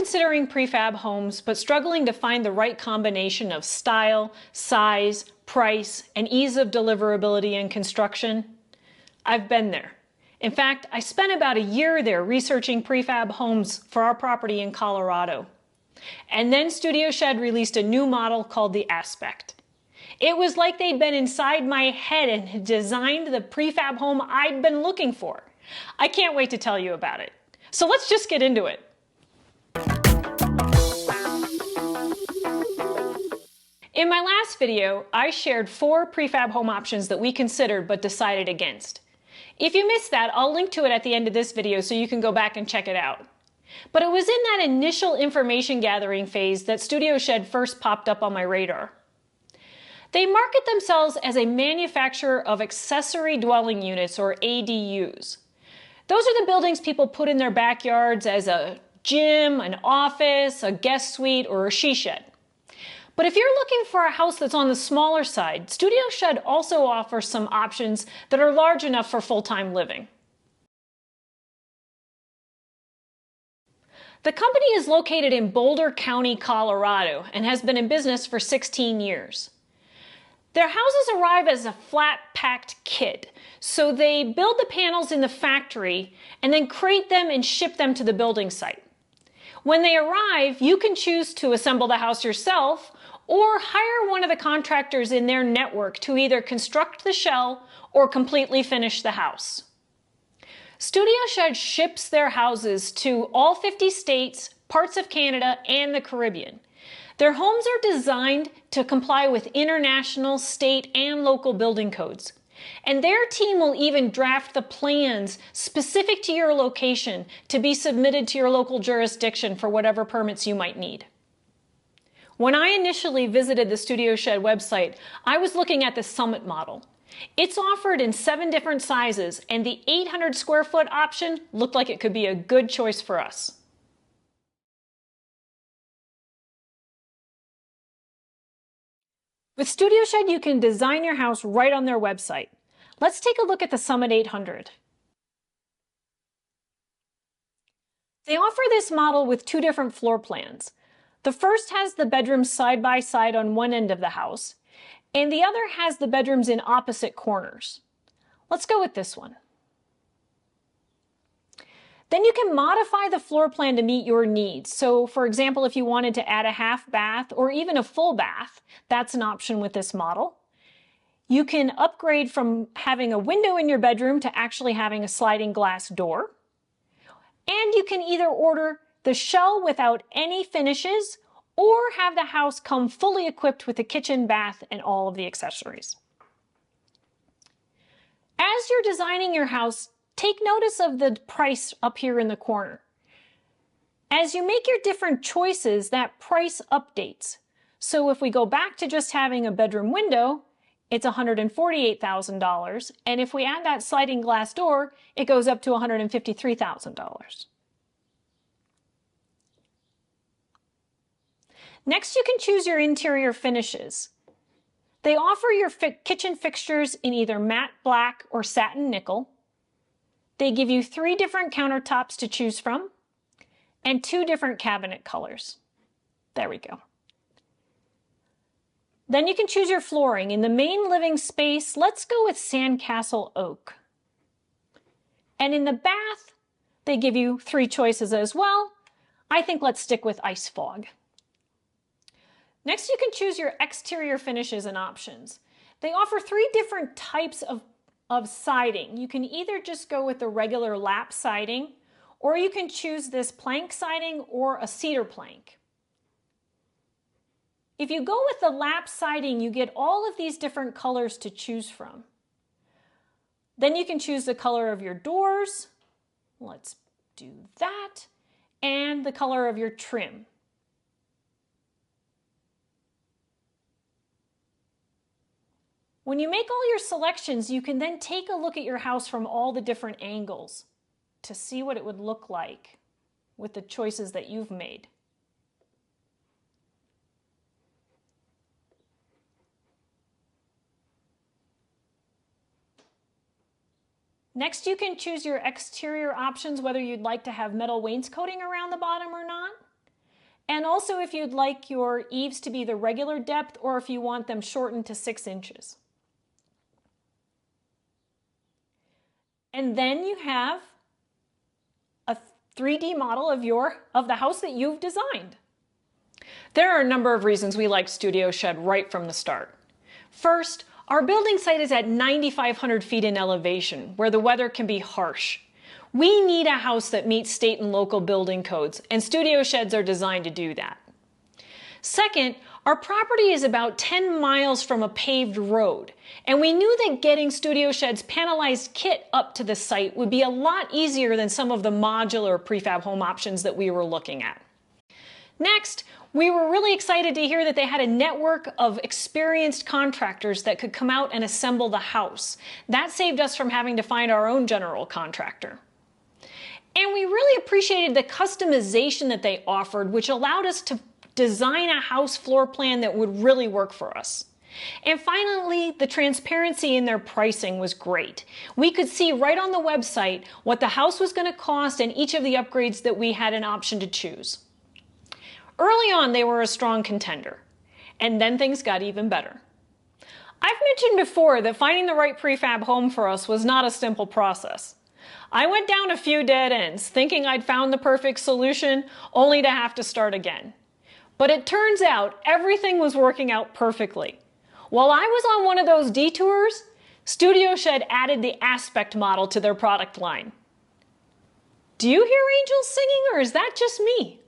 Considering prefab homes but struggling to find the right combination of style, size, price, and ease of deliverability and construction? I've been there. In fact, I spent about a year there researching prefab homes for our property in Colorado. And then Studio Shed released a new model called the Aspect. It was like they'd been inside my head and had designed the prefab home I'd been looking for. I can't wait to tell you about it. So let's just get into it. In my last video, I shared 4 prefab home options that we considered but decided against. If you missed that, I'll link to it at the end of this video so you can go back and check it out. But it was in that initial information gathering phase that Studio Shed first popped up on my radar. They market themselves as a manufacturer of accessory dwelling units, or ADUs. Those are the buildings people put in their backyards as a gym, an office, a guest suite, or a she shed. But if you're looking for a house that's on the smaller side, Studio Shed also offers some options that are large enough for full-time living. The company is located in Boulder County, Colorado, and has been in business for 16 years. Their houses arrive as a flat-packed kit, so they build the panels in the factory and then crate them and ship them to the building site. When they arrive, you can choose to assemble the house yourself or hire one of the contractors in their network to either construct the shell or completely finish the house. Studio Shed ships their houses to all 50 states, parts of Canada, and the Caribbean. Their homes are designed to comply with international, state, and local building codes. And their team will even draft the plans specific to your location to be submitted to your local jurisdiction for whatever permits you might need. When I initially visited the Studio Shed website, I was looking at the Summit model. It's offered in 7 different sizes, and the 800 square foot option looked like it could be a good choice for us. With Studio Shed, you can design your house right on their website. Let's take a look at the Summit 800. They offer this model with 2 different floor plans. The first has the bedrooms side by side on one end of the house, and the other has the bedrooms in opposite corners. Let's go with this one. Then you can modify the floor plan to meet your needs. So for example, if you wanted to add a half bath or even a full bath, that's an option with this model. You can upgrade from having a window in your bedroom to actually having a sliding glass door. And you can either order the shell without any finishes or have the house come fully equipped with a kitchen, bath, and all of the accessories. As you're designing your house, take notice of the price up here in the corner. As you make your different choices, that price updates. So if we go back to just having a bedroom window, it's $148,000, and if we add that sliding glass door, it goes up to $153,000. Next, you can choose your interior finishes. They offer your kitchen fixtures in either matte black or satin nickel. They give you 3 different countertops to choose from and 2 different cabinet colors. There we go. Then you can choose your flooring. In the main living space, let's go with Sandcastle Oak. And in the bath, they give you 3 choices as well. I think let's stick with Ice Fog. Next, you can choose your exterior finishes and options. They offer 3 different types of siding. You can either just go with the regular lap siding, or you can choose this plank siding or a cedar plank. If you go with the lap siding, you get all of these different colors to choose from. Then you can choose the color of your doors. Let's do that. And the color of your trim. When you make all your selections, you can then take a look at your house from all the different angles to see what it would look like with the choices that you've made. Next, you can choose your exterior options, whether you'd like to have metal wainscoting around the bottom or not. and also if you'd like your eaves to be the regular depth or if you want them shortened to 6 inches. And then you have a 3D model of the house that you've designed. There are a number of reasons we like Studio Shed right from the start. First, our building site is at 9,500 feet in elevation, where the weather can be harsh. We need a house that meets state and local building codes, and Studio Sheds are designed to do that. Second, our property is about 10 miles from a paved road, and we knew that getting Studio Shed's panelized kit up to the site would be a lot easier than some of the modular prefab home options that we were looking at. Next, we were really excited to hear that they had a network of experienced contractors that could come out and assemble the house. That saved us from having to find our own general contractor. And we really appreciated the customization that they offered, which allowed us to design a house floor plan that would really work for us. And finally, the transparency in their pricing was great. We could see right on the website what the house was going to cost and each of the upgrades that we had an option to choose. Early on, they were a strong contender, and then things got even better. I've mentioned before that finding the right prefab home for us was not a simple process. I went down a few dead ends, thinking I'd found the perfect solution, only to have to start again. But it turns out everything was working out perfectly. While I was on one of those detours, Studio Shed added the aspect model to their product line. Do you hear angels singing, or is that just me?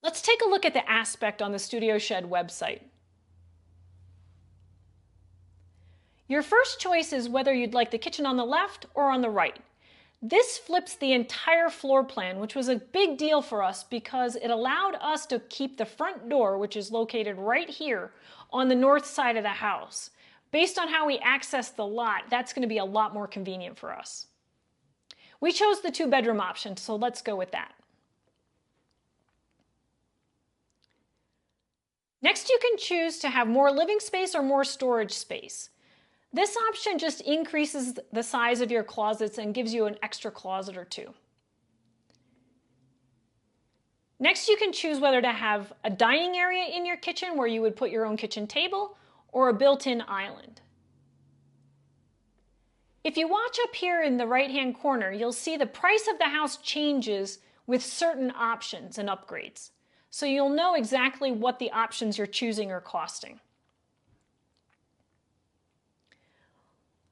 Let's take a look at the aspect on the Studio Shed website. Your first choice is whether you'd like the kitchen on the left or on the right. This flips the entire floor plan, which was a big deal for us because it allowed us to keep the front door, which is located right here, on the north side of the house. Based on how we access the lot, that's going to be a lot more convenient for us. We chose the 2-bedroom option, so let's go with that. Next, you can choose to have more living space or more storage space. This option just increases the size of your closets and gives you an extra closet or two. Next, you can choose whether to have a dining area in your kitchen where you would put your own kitchen table or a built-in island. If you watch up here in the right-hand corner, you'll see the price of the house changes with certain options and upgrades. So you'll know exactly what the options you're choosing are costing.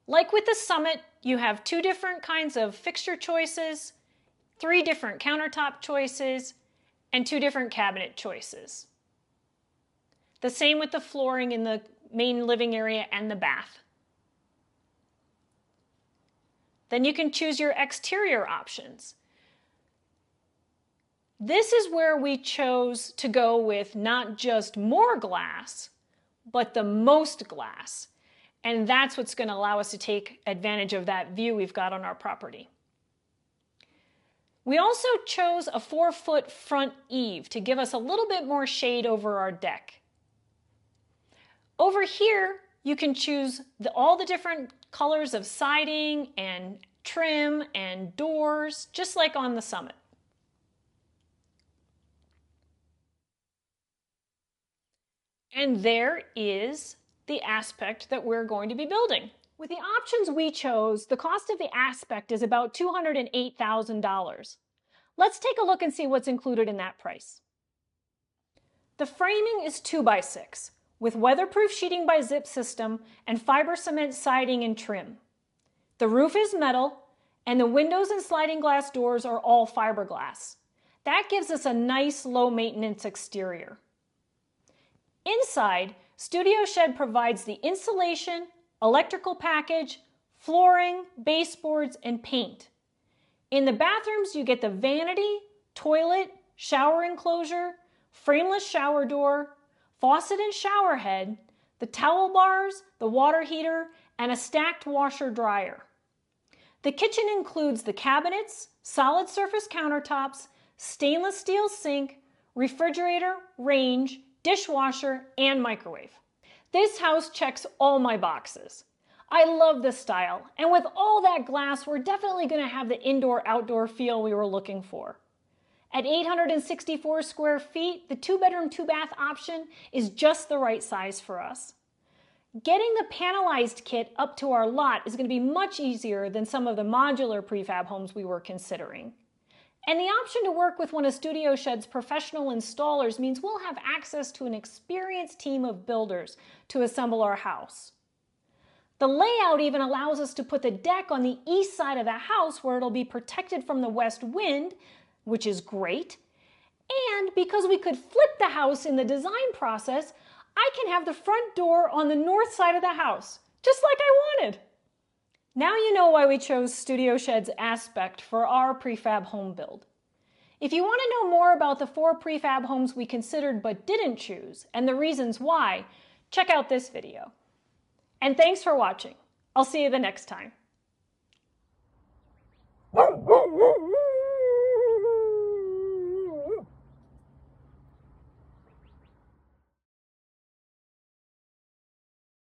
Like with the Summit, you have 2 different kinds of fixture choices, 3 different countertop choices, and 2 different cabinet choices. The same with the flooring in the main living area and the bath. Then you can choose your exterior options. This is where we chose to go with not just more glass, but the most glass. And that's what's going to allow us to take advantage of that view we've got on our property. We also chose a 4-foot front eave to give us a little bit more shade over our deck. Over here, you can choose all the different colors of siding and trim and doors, just like on the Summit. And there is the aspect that we're going to be building. With the options we chose, the cost of the aspect is about $208,000. Let's take a look and see what's included in that price. The framing is 2x6 with weatherproof sheeting by zip system and fiber cement siding and trim. The roof is metal and the windows and sliding glass doors are all fiberglass. That gives us a nice low maintenance exterior. Inside, Studio Shed provides the insulation, electrical package, flooring, baseboards, and paint. In the bathrooms, you get the vanity, toilet, shower enclosure, frameless shower door, faucet and shower head, the towel bars, the water heater, and a stacked washer dryer. The kitchen includes the cabinets, solid surface countertops, stainless steel sink, refrigerator, range, dishwasher, and microwave. This house checks all my boxes. I love this style, and with all that glass, we're definitely going to have the indoor-outdoor feel we were looking for. At 864 square feet, the 2-bedroom, 2-bath option is just the right size for us. Getting the panelized kit up to our lot is going to be much easier than some of the modular prefab homes we were considering. And the option to work with one of Studio Shed's professional installers means we'll have access to an experienced team of builders to assemble our house. The layout even allows us to put the deck on the east side of the house where it'll be protected from the west wind, which is great. And because we could flip the house in the design process, I can have the front door on the north side of the house, just like I wanted. Now you know why we chose Studio Shed's Aspect for our prefab home build. If you want to know more about the 4 prefab homes we considered but didn't choose and the reasons why, check out this video. And thanks for watching. I'll see you the next time.